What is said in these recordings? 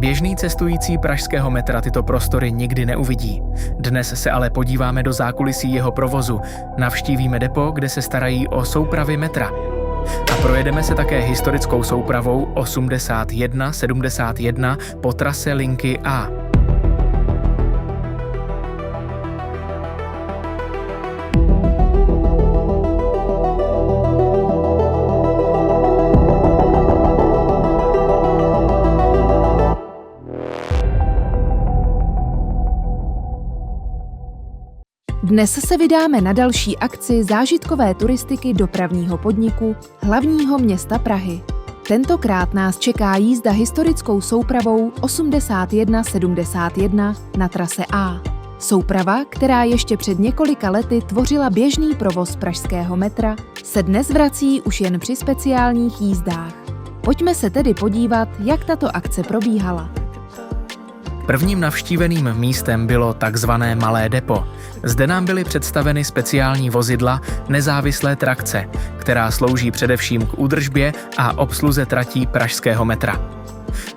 Běžný cestující pražského metra tyto prostory nikdy neuvidí. Dnes se ale podíváme do zákulisí jeho provozu, navštívíme depo, kde se starají o soupravy metra. A projedeme se také historickou soupravou 8171 po trase linky A. Dnes se vydáme na další akci zážitkové turistiky dopravního podniku hlavního města Prahy. Tentokrát nás čeká jízda historickou soupravou 8171 na trase A. Souprava, která ještě před několika lety tvořila běžný provoz pražského metra, se dnes vrací už jen při speciálních jízdách. Pojďme se tedy podívat, jak tato akce probíhala. Prvním navštíveným místem bylo takzvané malé depo. Zde nám byly představeny speciální vozidla nezávislé trakce, která slouží především k údržbě a obsluze tratí pražského metra.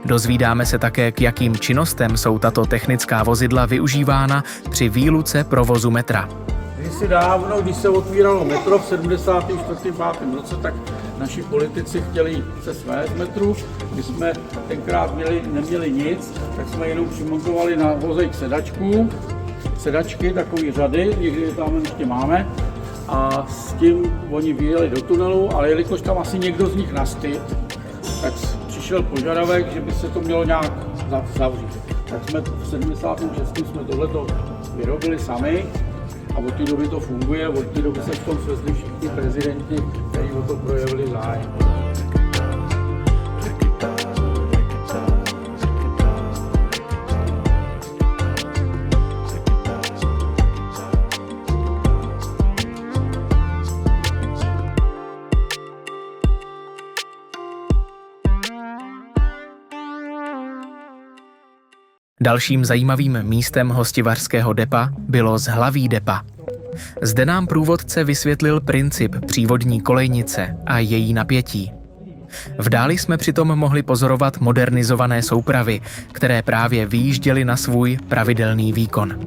Dozvídáme se také, k jakým činnostem jsou tato technická vozidla využívána při výluce provozu metra. Kdysi dávno, když se otvíralo metro v 74. 5. roce, tak naši politici chtěli se svést metru. My jsme tenkrát neměli nic, tak jsme jenom přimontovali na vozejk sedačky, takové řady, někdy tam ještě máme. A s tím oni vyjeli do tunelu, ale jelikož tam asi někdo z nich nastyt, tak přišel požadavek, že by se to mělo nějak zavřít. Tak jsme v 76. jsme tohleto vyrobili sami. A od té doby to funguje, od té doby se v tom svezli všichni prezidenti, kteří o to projevili zájem. Dalším zajímavým místem hostivařského depa bylo zhlaví depa. Zde nám průvodce vysvětlil princip přívodní kolejnice a její napětí. V dáli jsme přitom mohli pozorovat modernizované soupravy, které právě vyjížděly na svůj pravidelný výkon.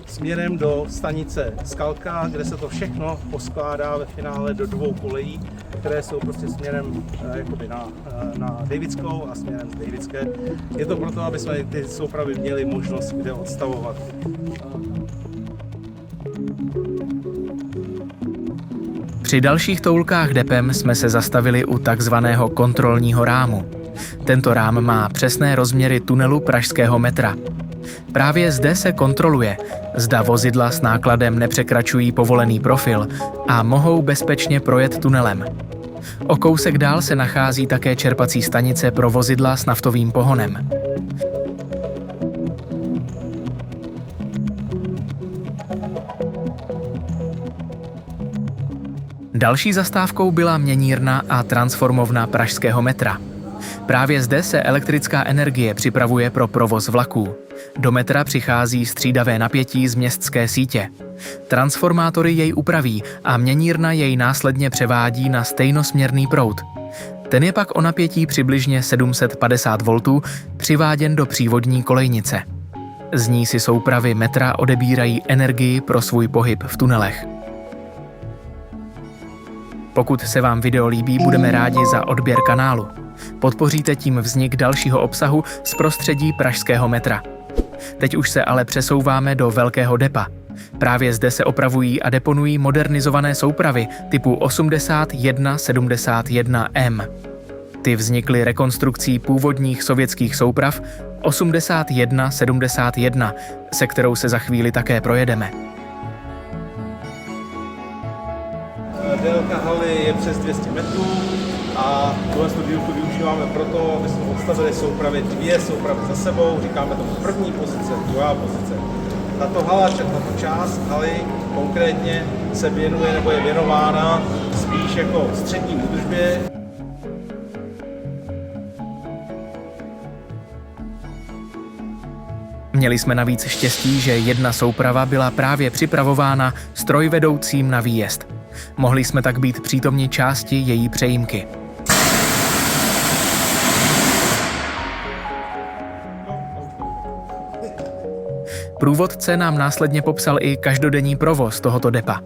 Směrem do stanice Skalka, kde se to všechno poskládá ve finále do dvou kolejí, které jsou prostě směrem jakoby na Davidskou a směrem z Davidské. Je to proto, aby jsme ty soupravy měli možnost kde odstavovat. Při dalších toulkách depem jsme se zastavili u takzvaného kontrolního rámu. Tento rám má přesné rozměry tunelu pražského metra. Právě zde se kontroluje, zda vozidla s nákladem nepřekračují povolený profil a mohou bezpečně projet tunelem. O kousek dál se nachází také čerpací stanice pro vozidla s naftovým pohonem. Další zastávkou byla měnírna a transformovna pražského metra. Právě zde se elektrická energie připravuje pro provoz vlaků. Do metra přichází střídavé napětí z městské sítě. Transformátory jej upraví a měnírna jej následně převádí na stejnosměrný proud. Ten je pak o napětí přibližně 750 V přiváděn do přívodní kolejnice. Z ní si soupravy metra odebírají energii pro svůj pohyb v tunelech. Pokud se vám video líbí, budeme rádi za odběr kanálu. Podpoříte tím vznik dalšího obsahu z prostředí pražského metra. Teď už se ale přesouváme do velkého depa. Právě zde se opravují a deponují modernizované soupravy typu 8171M. Ty vznikly rekonstrukcí původních sovětských souprav 8171, se kterou se za chvíli také projedeme. Délka haly je přes 200 metrů a tuhle dílku využíváme proto, aby jsme odstavili soupravy, dvě soupravy za sebou, říkáme tomu první pozice, druhá pozice. Tato část haly konkrétně se věnuje nebo je věnována spíš jako střední údržbě. Měli jsme navíc štěstí, že jedna souprava byla právě připravována strojvedoucím na výjezd. Mohli jsme tak být přítomni části její přejímky. Průvodce nám následně popsal i každodenní provoz tohoto depa.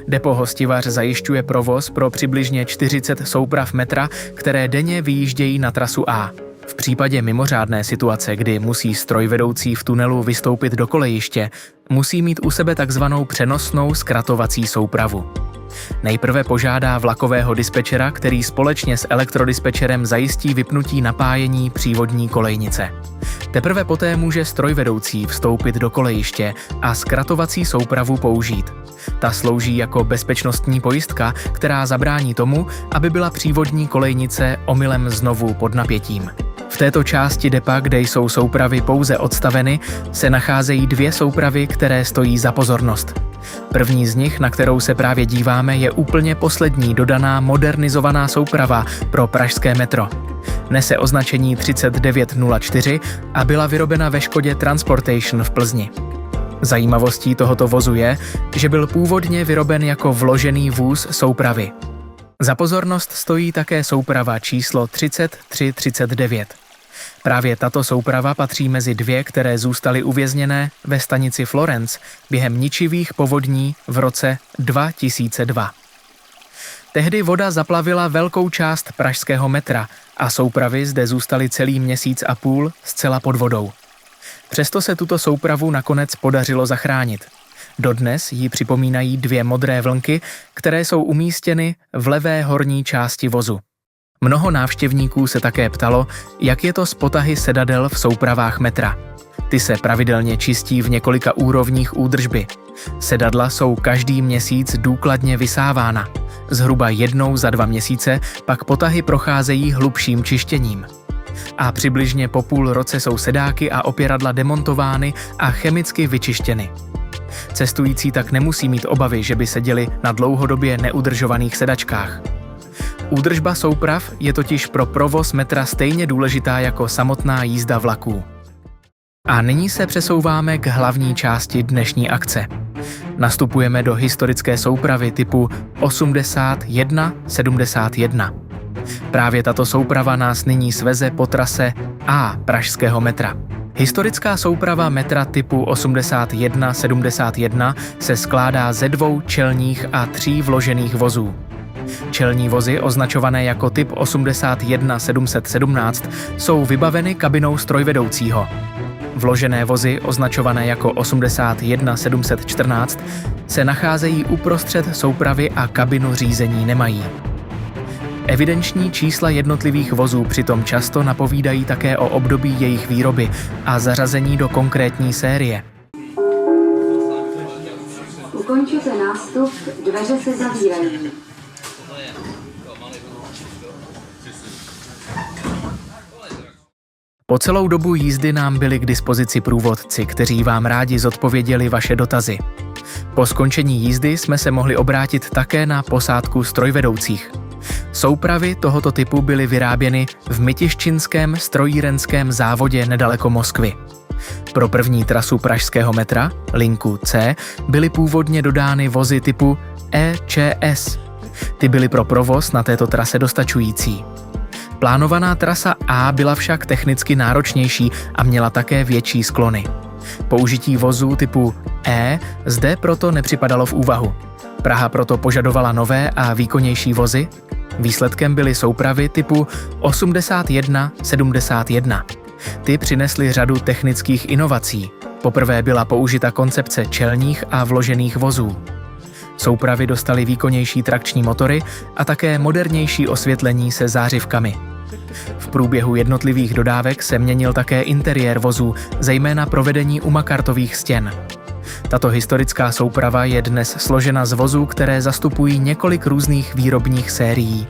Depo Hostivař zajišťuje provoz pro přibližně 40 souprav metra, které denně vyjíždějí na trasu A. V případě mimořádné situace, kdy musí strojvedoucí v tunelu vystoupit do kolejiště, musí mít u sebe takzvanou přenosnou zkratovací soupravu. Nejprve požádá vlakového dispečera, který společně s elektrodispečerem zajistí vypnutí napájení přívodní kolejnice. Teprve poté může strojvedoucí vstoupit do kolejiště a zkratovací soupravu použít. Ta slouží jako bezpečnostní pojistka, která zabrání tomu, aby byla přívodní kolejnice omylem znovu pod napětím. V této části depa, kde jsou soupravy pouze odstaveny, se nacházejí 2 soupravy, které stojí za pozornost. První z nich, na kterou se právě díváme, je úplně poslední dodaná modernizovaná souprava pro pražské metro. Nese označení 3904 a byla vyrobena ve Škodě Transportation v Plzni. Zajímavostí tohoto vozu je, že byl původně vyroben jako vložený vůz soupravy. Za pozornost stojí také souprava číslo 3339. Právě tato souprava patří mezi 2, které zůstaly uvězněné ve stanici Florence během ničivých povodní v roce 2002. Tehdy voda zaplavila velkou část pražského metra a soupravy zde zůstaly celý měsíc a půl zcela pod vodou. Přesto se tuto soupravu nakonec podařilo zachránit. Dodnes jí připomínají 2 modré vlnky, které jsou umístěny v levé horní části vozu. Mnoho návštěvníků se také ptalo, jak je to s potahy sedadel v soupravách metra. Ty se pravidelně čistí v několika úrovních údržby. Sedadla jsou každý měsíc důkladně vysávána. Zhruba jednou za 2 měsíce pak potahy procházejí hlubším čištěním. A přibližně po půl roce jsou sedáky a opěradla demontovány a chemicky vyčištěny. Cestující tak nemusí mít obavy, že by seděli na dlouhodobě neudržovaných sedačkách. Údržba souprav je totiž pro provoz metra stejně důležitá jako samotná jízda vlaků. A nyní se přesouváme k hlavní části dnešní akce. Nastupujeme do historické soupravy typu 8171. Právě tato souprava nás nyní sveze po trase A pražského metra. Historická souprava metra typu 8171 se skládá ze 2 čelních a 3 vložených vozů. Čelní vozy, označované jako typ 81717, jsou vybaveny kabinou strojvedoucího. Vložené vozy, označované jako 81714, se nacházejí uprostřed soupravy a kabinu řízení nemají. Evidenční čísla jednotlivých vozů přitom často napovídají také o období jejich výroby a zařazení do konkrétní série. Ukončete nástup, dveře se zavírají. Po celou dobu jízdy nám byli k dispozici průvodci, kteří vám rádi zodpověděli vaše dotazy. Po skončení jízdy jsme se mohli obrátit také na posádku strojvedoucích. Soupravy tohoto typu byly vyráběny v Mytiščinském strojírenském závodě nedaleko Moskvy. Pro první trasu pražského metra, linku C, byly původně dodány vozy typu EČS. Ty byly pro provoz na této trase dostačující. Plánovaná trasa A byla však technicky náročnější a měla také větší sklony. Použití vozů typu E zde proto nepřipadalo v úvahu. Praha proto požadovala nové a výkonnější vozy. Výsledkem byly soupravy typu 8171. Ty přinesly řadu technických inovací. Poprvé byla použita koncepce čelních a vložených vozů. Soupravy dostaly výkonnější trakční motory a také modernější osvětlení se zářivkami. V průběhu jednotlivých dodávek se měnil také interiér vozů, zejména provedení umakartových stěn. Tato historická souprava je dnes složena z vozů, které zastupují několik různých výrobních sérií.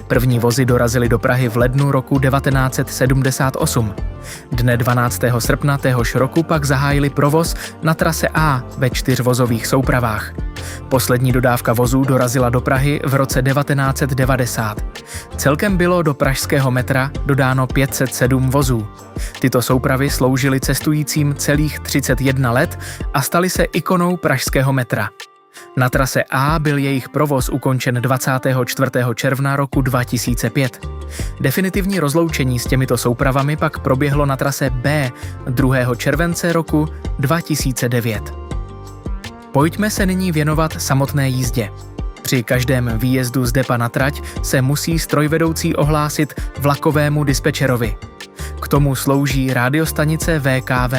První vozy dorazily do Prahy v lednu roku 1978. Dne 12. srpna téhož roku pak zahájili provoz na trase A ve 4 vozových soupravách. Poslední dodávka vozů dorazila do Prahy v roce 1990. Celkem bylo do pražského metra dodáno 507 vozů. Tyto soupravy sloužily cestujícím celých 31 let a staly se ikonou pražského metra. Na trase A byl jejich provoz ukončen 24. června roku 2005. Definitivní rozloučení s těmito soupravami pak proběhlo na trase B 2. července roku 2009. Pojďme se nyní věnovat samotné jízdě. Při každém výjezdu z depa na trať se musí strojvedoucí ohlásit vlakovému dispečerovi. K tomu slouží rádiostanice VKV.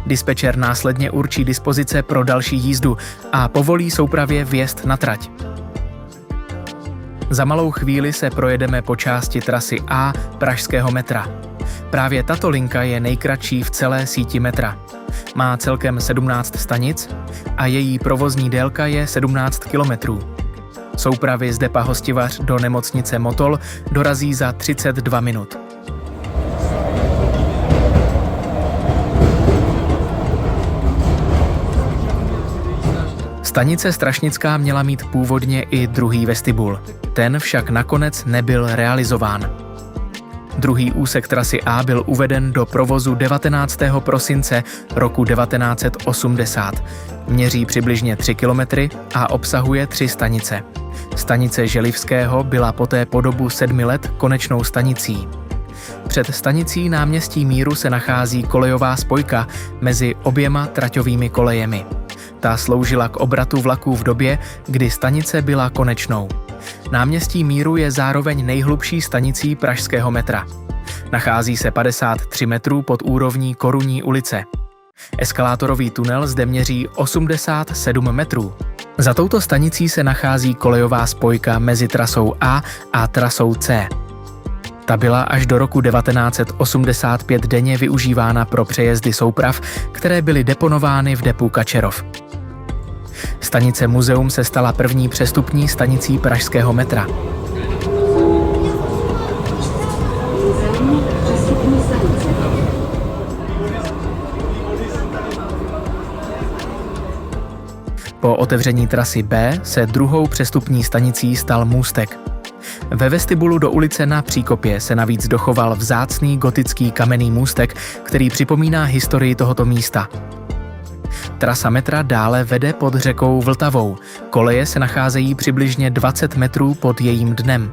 Dispečer následně určí dispozice pro další jízdu a povolí soupravě vjezd na trať. Za malou chvíli se projedeme po části trasy A pražského metra. Právě tato linka je nejkratší v celé síti metra. Má celkem 17 stanic a její provozní délka je 17 kilometrů. Soupravy z depa Hostivař do nemocnice Motol dorazí za 32 minut. Stanice Strašnická měla mít původně i druhý vestibul. Ten však nakonec nebyl realizován. Druhý úsek trasy A byl uveden do provozu 19. prosince roku 1980. Měří přibližně 3 kilometry a obsahuje 3 stanice. Stanice Želivského byla poté po dobu 7 let konečnou stanicí. Před stanicí Náměstí Míru se nachází kolejová spojka mezi oběma traťovými kolejemi. Ta sloužila k obratu vlaků v době, kdy stanice byla konečnou. Náměstí Míru je zároveň nejhlubší stanicí pražského metra. Nachází se 53 metrů pod úrovní Korunní ulice. Eskalátorový tunel zde měří 87 metrů. Za touto stanicí se nachází kolejová spojka mezi trasou A a trasou C. Ta byla až do roku 1985 denně využívána pro přejezdy souprav, které byly deponovány v depu Kačerov. Stanice Muzeum se stala první přestupní stanicí pražského metra. Po otevření trasy B se druhou přestupní stanicí stal Můstek. Ve vestibulu do ulice Na Příkopě se navíc dochoval vzácný gotický kamenný můstek, který připomíná historii tohoto místa. Trasa metra dále vede pod řekou Vltavou. Koleje se nacházejí přibližně 20 metrů pod jejím dnem.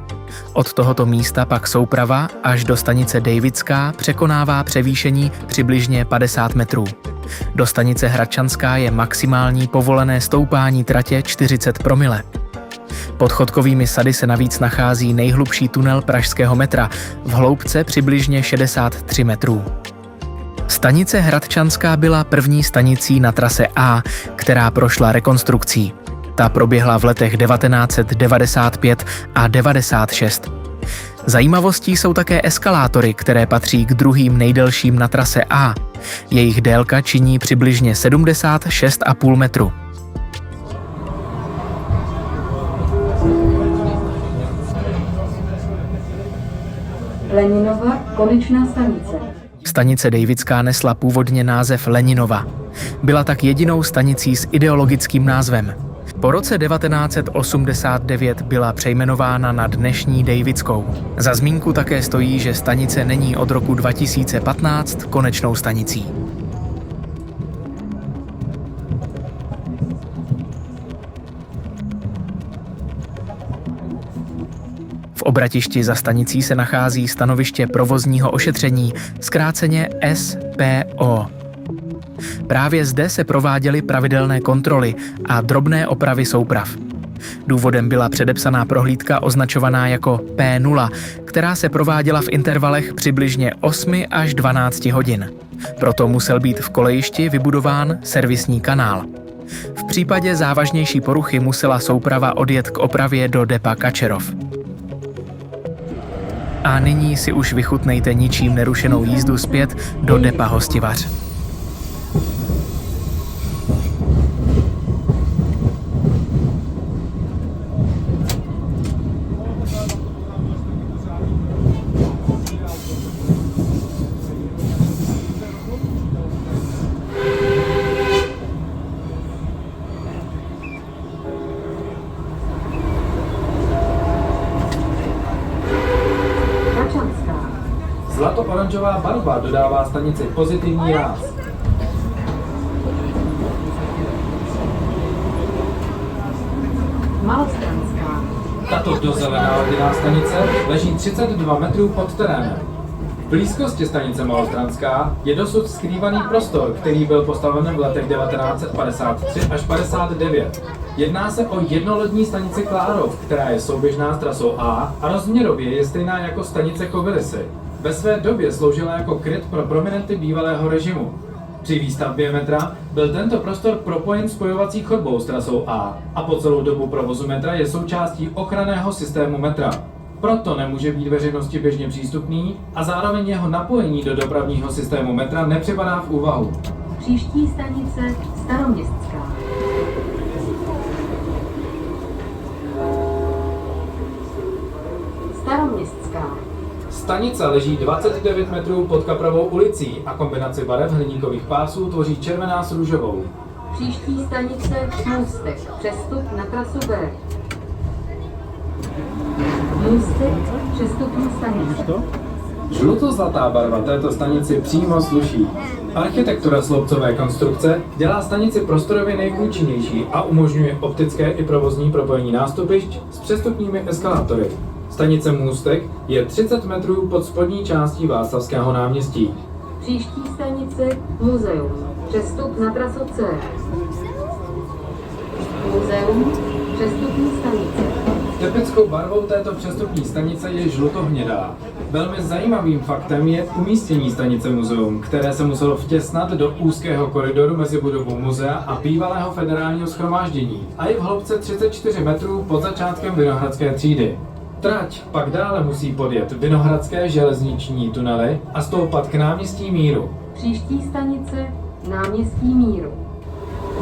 Od tohoto místa pak souprava až do stanice Dejvická překonává převýšení přibližně 50 metrů. Do stanice Hradčanská je maximální povolené stoupání tratě 40 promile. Pod Chodkovými sady se navíc nachází nejhlubší tunel pražského metra v hloubce přibližně 63 metrů. Stanice Hradčanská byla první stanicí na trase A, která prošla rekonstrukcí. Ta proběhla v letech 1995 a 96. Zajímavostí jsou také eskalátory, které patří k druhým nejdelším na trase A. Jejich délka činí přibližně 76,5 metru. Leninova, konečná stanice. Stanice Dejvická nesla původně název Leninova. Byla tak jedinou stanicí s ideologickým názvem. Po roce 1989 byla přejmenována na dnešní Dejvickou. Za zmínku také stojí, že stanice není od roku 2015 konečnou stanicí. V obratišti za stanicí se nachází stanoviště provozního ošetření, zkráceně SPO. Právě zde se prováděly pravidelné kontroly a drobné opravy souprav. Důvodem byla předepsaná prohlídka označovaná jako P0, která se prováděla v intervalech přibližně 8 až 12 hodin. Proto musel být v kolejišti vybudován servisní kanál. V případě závažnější poruchy musela souprava odjet k opravě do depa Kačerov. A nyní si už vychutnejte ničím nerušenou jízdu zpět do depa Hostivař. Zlato-oranžová barva dodává stanici pozitivní ráz. Malostranská. Tato dozelená laděná stanice leží 32 metrů pod terénem. V blízkosti stanice Malostranská je dosud skrývaný prostor, který byl postaven v letech 1953 až 59. Jedná se o jednolodní stanici Klárov, která je souběžná s trasou A a rozměrově je stejná jako stanice Kobylisy. Ve své době sloužila jako kryt pro prominenty bývalého režimu. Při výstavbě metra byl tento prostor propojen spojovací chodbou s trasou A po celou dobu provozu metra je součástí ochranného systému metra. Proto nemůže být veřejnosti běžně přístupný a zároveň jeho napojení do dopravního systému metra nepřipadá v úvahu. Příští stanice Staroměstská. Staroměstská. Stanice leží 29 metrů pod Kaprovou ulicí a kombinaci barev hliníkových pásů tvoří červená s růžovou. Příští stanice Můstek. Přestup na trasu B. Můstek. Přestupní stanice. Žlutozlatá barva této stanici přímo sluší. Architektura sloupcové konstrukce dělá stanici prostorově nejúčinnější a umožňuje optické i provozní propojení nástupišť s přestupními eskalátory. Stanice Můstek je 30 metrů pod spodní částí Václavského náměstí. Příští stanice Muzeum. Přestup na trasu C. Muzeum. Přestupní stanice. Typickou barvou této přestupní stanice je žlutohnědá. Velmi zajímavým faktem je umístění stanice Muzeum, které se muselo vtěsnat do úzkého koridoru mezi budovou muzea a bývalého federálního shromáždění a je v hloubce 34 metrů pod začátkem Vinohradské třídy. Trať pak dále musí podjet Vinohradské železniční tunely a stoupat k náměstí Míru. Příští stanice Náměstí Míru.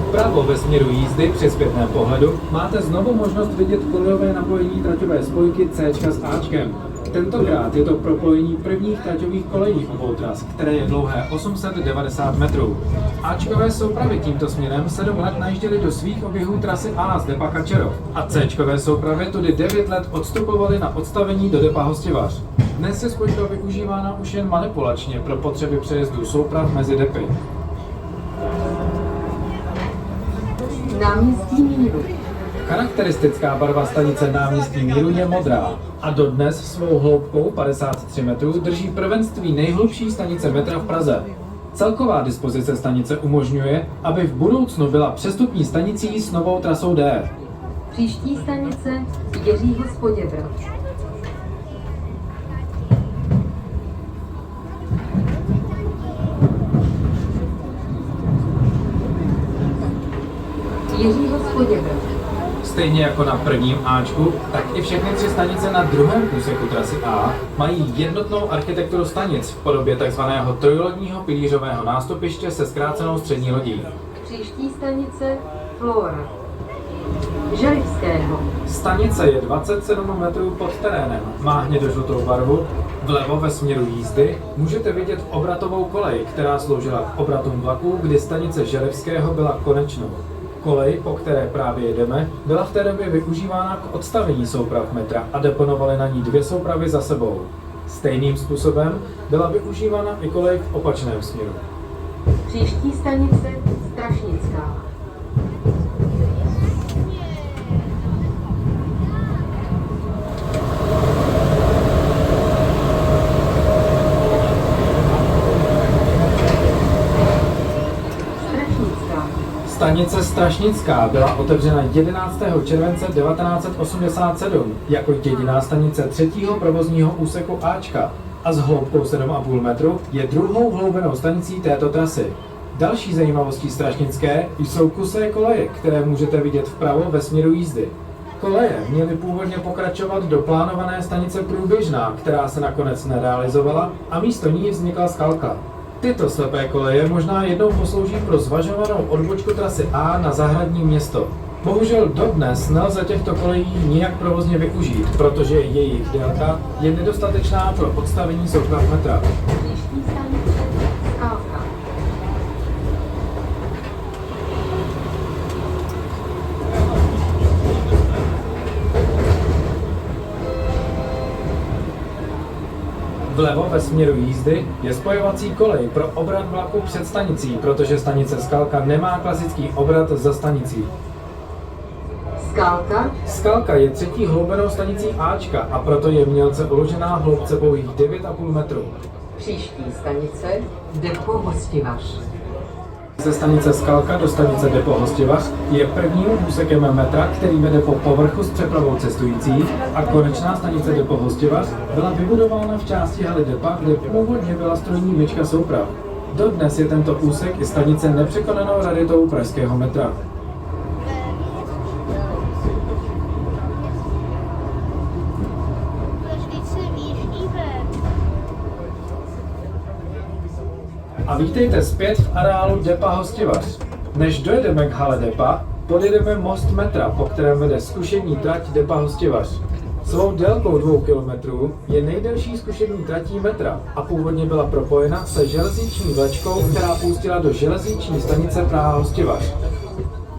Vpravo ve směru jízdy při zpětném pohledu máte znovu možnost vidět kolejové napojení traťové spojky C s Ačkem. Tentokrát je to propojení prvních traťových kolejí obou tras, které je dlouhé 890 metrů. Ačkové soupravy tímto směrem 7 let najížděly do svých oběhů trasy A z depa Kačerov a Cčkové soupravy tudy 9 let odstupovaly na odstavení do depa Hostivař. Dnes je spojka využívána už jen manipulačně pro potřeby přejezdu souprav mezi depy. Náměstí Míru. Charakteristická barva stanice Náměstí Míru je modrá a dodnes svou hloubkou 53 metrů drží prvenství nejhlubší stanice metra v Praze. Celková dispozice stanice umožňuje, aby v budoucnu byla přestupní stanicí s novou trasou D. Příští stanice Jiřího z Poděbrad. Jiřího z Poděbrad. Stejně jako na prvním Ačku, tak i všechny 3 stanice na druhém úseku trasy A mají jednotnou architekturu stanic v podobě tzv. Trojlodního pilířového nástupiště se zkrácenou střední lodí. Příští stanice Flora. Želivského. Stanice je 27 metrů pod terénem, má hnědožlutou barvu. Vlevo ve směru jízdy můžete vidět obratovou kolej, která sloužila k obratům vlaků, kdy stanice Želivského byla konečnou. Kolej, po které právě jedeme, byla v té době využívána k odstavení souprav metra a deponovaly na ní 2 soupravy za sebou. Stejným způsobem byla využívána i kolej v opačném směru. Příští stanice Strašnická. Stanice Strašnická byla otevřena 11. července 1987 jako jediná stanice 3. provozního úseku Ačka a s hloubkou 7,5 metru je druhou hloubenou stanicí této trasy. Další zajímavostí Strašnické jsou kusé koleje, které můžete vidět vpravo ve směru jízdy. Koleje měly původně pokračovat do plánované stanice Průběžná, která se nakonec nerealizovala a místo ní vznikla Skalka. Tyto slepé koleje možná jednou poslouží pro zvažovanou odbočku trasy A na zahradní město. Bohužel dodnes nelze těchto kolejí nijak provozně využít, protože jejich délka je nedostatečná pro odstavení souprav metra. Příští stanice Skalka. Vlevo ve směru jízdy je spojovací kolej pro obrat vlaku před stanicí, protože stanice Skalka nemá klasický obrat za stanicí. Skalka, Skalka je třetí hloubenou stanicí Ačka a proto je mělce uložená v hloubce pouhých 9,5 metru. příští stanice Depo Hostivař. Ze stanice Skalka do stanice Depo Hostivař je prvním úsekem metra, který vede po povrchu s přepravou cestujících, a konečná stanice Depo Hostivař byla vybudována v části haly depa, kde původně byla strojní myčka souprav. Dodnes je tento úsek i stanice nepřekonanou raritou pražského metra. A vítejte zpět v areálu depa Hostivař. Než dojedeme k hale depa, podjedeme most metra, po kterém vede zkušební trať depa Hostivař. Svou délkou 2 km je nejdelší zkušební tratí metra a původně byla propojena se železniční vlečkou, která pustila do železniční stanice Praha Hostivař.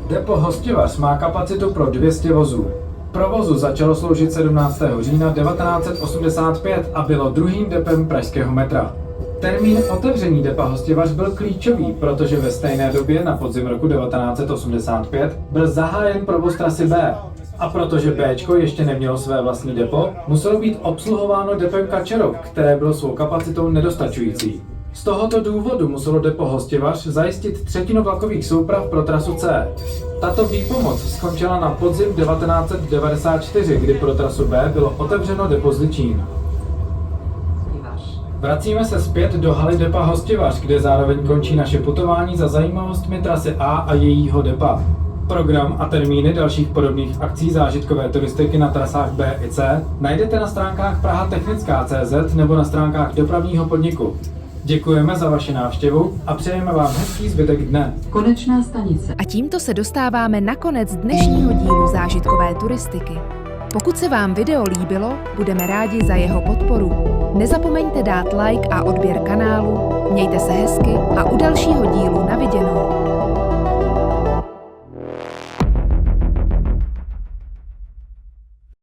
Depo Hostivař má kapacitu pro 200 vozů. Provozu začalo sloužit 17. října 1985 a bylo druhým depem pražského metra. Termín otevření depa Hostivař byl klíčový, protože ve stejné době na podzim roku 1985 byl zahájen provoz trasy B. A protože Bčko ještě nemělo své vlastní depo, muselo být obsluhováno depem Kačerov, které bylo svou kapacitou nedostačující. Z tohoto důvodu muselo depo Hostivař zajistit třetinu vlakových souprav pro trasu C. Tato výpomoc skončila na podzim 1994, kdy pro trasu B bylo otevřeno depo Zličín. Vracíme se zpět do haly depa Hostivař, kde zároveň končí naše putování za zajímavostmi trasy A a jejího depa. Program a termíny dalších podobných akcí zážitkové turistiky na trasách B i C najdete na stránkách prahatechnická.cz nebo na stránkách dopravního podniku. Děkujeme za vaši návštěvu a přejeme vám hezký zbytek dne. Konečná stanice. A tímto se dostáváme na konec dnešního dílu zážitkové turistiky. Pokud se vám video líbilo, budeme rádi za jeho podporu. Nezapomeňte dát like a odběr kanálu, mějte se hezky a u dalšího dílu na viděnou.